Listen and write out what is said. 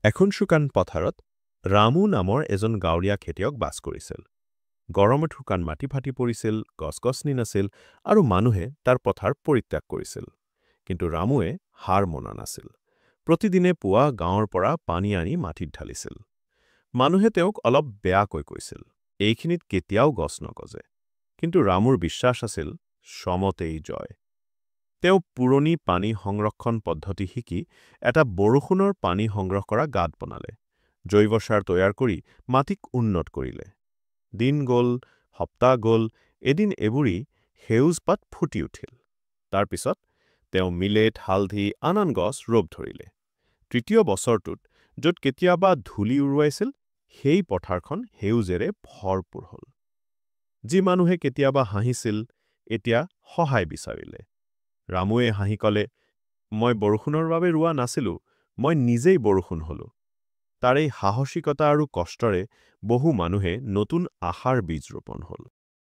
এখন শুকান পথাৰত ৰামু নামৰ এজন গাঁৱলীয়া খেতিয়ক বাস কৰিছিল। গৰমত শুকান মাটি ফাটি পৰিছিল, গছ-গছনি নাছিল আৰু মানুহে তাৰ পথাৰ পৰিত্যাগ কৰিছিল। কিন্তু ৰামুৱে হাৰ মনা নাছিল। প্ৰতিদিনে পুৱা গাঁৱৰ পৰা পানী আনি মাটিত ঢালিছিল। মানুহে তেওঁক অলপ বেয়াকৈ কৈছিল, এইখিনিত কেতিয়াও গছ নগজে। কিন্তু ৰামুৰ বিশ্বাস আছিল, শ্ৰমতেই জয়। তেওঁ পুৰণি পানী সংৰক্ষণ পদ্ধতি শিকি এটা বৰষুণৰ পানী সংগ্ৰহ কৰা গাঁত বনালে। জৈৱ সাৰ তৈয়াৰ কৰি মাটিক উন্নত কৰিলে। দিন গ'ল, সপ্তাহ গ'ল, এদিন এবুৰি সেউজ পাত ফুটি উঠিল। তাৰ পিছত তেওঁ মিলেট, হালধি, আন গছ ৰোপ ধৰিলে। তৃতীয় বছৰটোত য'ত কেতিয়াবা ধূলি উৰুৱাইছিল, সেই পথাৰখন সেউজেৰে ভৰপূৰ হ'ল। যি মানুহে কেতিয়াবা হাঁহিছিল, এতিয়া সহায় বিচাৰিলে। ৰামুৱে হাঁহি ক'লে, মই বৰষুণৰ বাবে ৰোৱা নাছিলোঁ, মই নিজেই বৰষুণ হলোঁ। তাৰ এই সাহসিকতা আৰু কষ্টৰে বহু মানুহে নতুন আশাৰ বীজ ৰোপণ হ'ল।